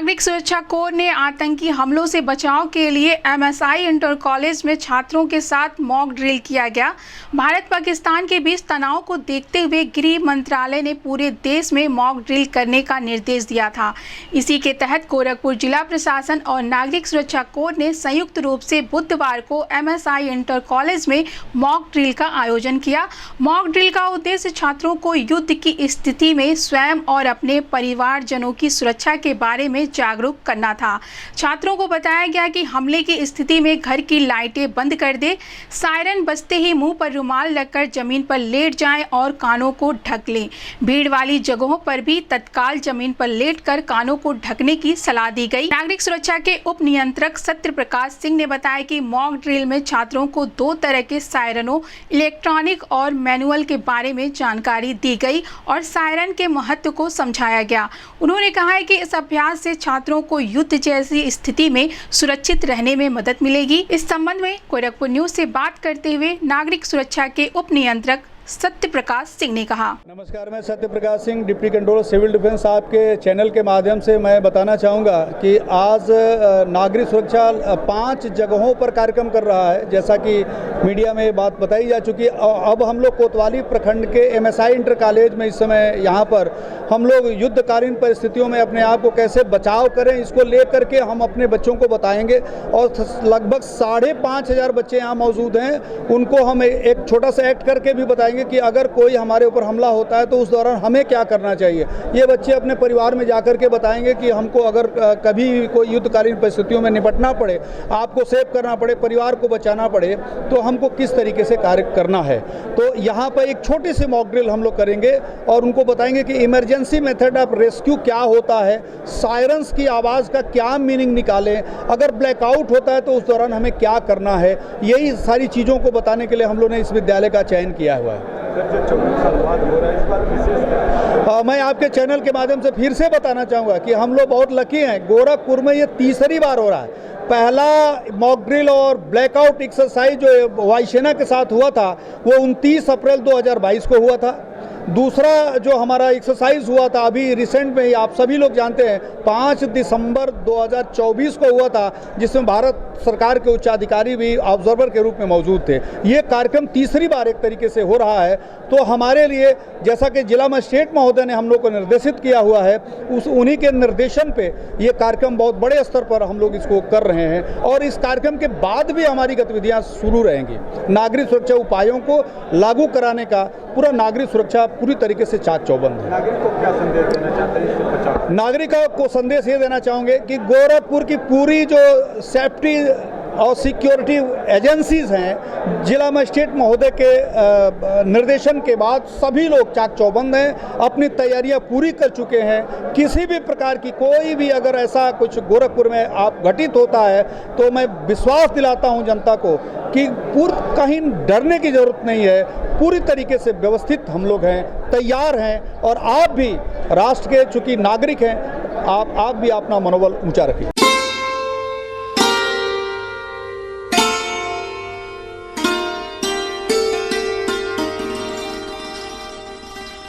नागरिक सुरक्षा कोर ने आतंकी हमलों से बचाव के लिए एमएसआई इंटर कॉलेज में छात्रों के साथ मॉक ड्रिल किया गया। भारत पाकिस्तान के बीच तनाव को देखते हुए गृह मंत्रालय ने पूरे देश में मॉक ड्रिल करने का निर्देश दिया था। इसी के तहत गोरखपुर जिला प्रशासन और नागरिक सुरक्षा कोर ने संयुक्त रूप से बुधवार को एमएसआई इंटर कॉलेज में मॉक ड्रिल का आयोजन किया। मॉक ड्रिल का उद्देश्य छात्रों को युद्ध की स्थिति में स्वयं और अपने परिवारजनों की सुरक्षा के बारे में जागरूक करना था। छात्रों को बताया गया कि हमले की स्थिति में घर की लाइटें बंद कर दे, सायरन बजते ही मुंह पर रुमाल रखकर जमीन पर लेट जाएं और कानों को ढक लें। भीड़ वाली जगहों पर भी तत्काल जमीन पर लेटकर कानों को ढकने की सलाह दी गई। नागरिक सुरक्षा के उप नियंत्रक सत्य प्रकाश सिंह ने बताया कि मॉक ड्रिल में छात्रों को 2 तरह के सायरनों, इलेक्ट्रॉनिक और मैनुअल के बारे में जानकारी दी गई और सायरन के महत्व को समझाया गया। उन्होंने कहा है कि इस अभ्यास से छात्रों को युद्ध जैसी स्थिति में सुरक्षित रहने में मदद मिलेगी। इस संबंध में गोरखपुर न्यूज से बात करते हुए नागरिक सुरक्षा के उप नियंत्रक सत्य प्रकाश सिंह ने कहा। नमस्कार, मैं Satya Prakash Singh, deputy controller civil defence. आपके चैनल के माध्यम से मैं बताना चाहूँगा कि आज नागरिक सुरक्षा 5 जगहों पर कार्यक्रम कर रहा है। जैसा कि मीडिया में बात बताई जा चुकी है, अब हम लोग कोतवाली प्रखंड के एमएसआई इंटर कॉलेज में इस समय यहाँ पर हम लोग युद्धकालीन परिस्थितियों में अपने आप को कैसे बचाव करें, इसको लेकर के हम अपने बच्चों को बताएंगे। और लगभग 5,500 बच्चे यहाँ मौजूद हैं, उनको हम एक छोटा सा एक्ट करके भी बताएंगे कि अगर कोई हमारे ऊपर हमला होता है तो उस दौरान हमें क्या करना चाहिए। ये बच्चे अपने परिवार में जाकर के बताएंगे कि हमको अगर कभी कोई युद्धकालीन परिस्थितियों में निपटना पड़े, आपको सेव करना पड़े, परिवार को बचाना पड़े, तो हमको किस तरीके से कार्य करना है। तो यहाँ पर एक छोटी सी मॉक ड्रिल हम लोग करेंगे और उनको बताएंगे कि इमरजेंसी मेथड ऑफ रेस्क्यू क्या होता है, सायरन्स की आवाज़ का क्या मीनिंग निकालें, अगर ब्लैकआउट होता है तो उस दौरान हमें क्या करना है। यही सारी चीज़ों को बताने के लिए हम लोगों ने इस विद्यालय का चयन किया हुआ है। मैं आपके चैनल के माध्यम से फिर से बताना चाहूँगा कि हम लोग बहुत लकी हैं। गोरखपुर में ये तीसरी बार हो रहा है। पहला मॉक ड्रिल और ब्लैकआउट एक्सरसाइज जो वायुसेना के साथ हुआ था वो 29 अप्रैल 2022 को हुआ था। दूसरा जो हमारा एक्सरसाइज हुआ था अभी रिसेंट में ही, आप सभी लोग जानते हैं, 5 दिसंबर 2024 को हुआ था, जिसमें भारत सरकार के उच्चाधिकारी भी ऑब्जर्वर के रूप में मौजूद थे। ये कार्यक्रम तीसरी बार एक तरीके से हो रहा है। तो हमारे लिए, जैसा कि जिला मजिस्ट्रेट महोदय ने हम लोग को निर्देशित किया हुआ है, उन्हीं के निर्देशन पे ये कार्यक्रम बहुत बड़े स्तर पर हम लोग इसको कर रहे हैं और इस कार्यक्रम के बाद भी हमारी गतिविधियाँ शुरू रहेंगी। नागरिक सुरक्षा उपायों को लागू कराने का पूरा नागरिक सुरक्षा पूरी तरीके से चाक चौबंद है। नागरिक को क्या संदेश देना चाहते हैं इससे बचाव? नागरिकों को संदेश ये देना चाहूँगे कि गोरखपुर की पूरी जो सेफ्टी और सिक्योरिटी एजेंसीज हैं, जिला मजिस्ट्रेट महोदय के निर्देशन के बाद सभी लोग चाक चौबंद हैं, अपनी तैयारियां पूरी कर चुके हैं। किसी भी प्रकार की कोई भी अगर ऐसा कुछ गोरखपुर में आप घटित होता है तो मैं विश्वास दिलाता हूं जनता को कि कहीं डरने की ज़रूरत नहीं है। पूरी तरीके से व्यवस्थित हम लोग हैं, तैयार हैं और आप भी राष्ट्र के चूँकि नागरिक हैं, आप भी अपना मनोबल ऊँचा रखिए।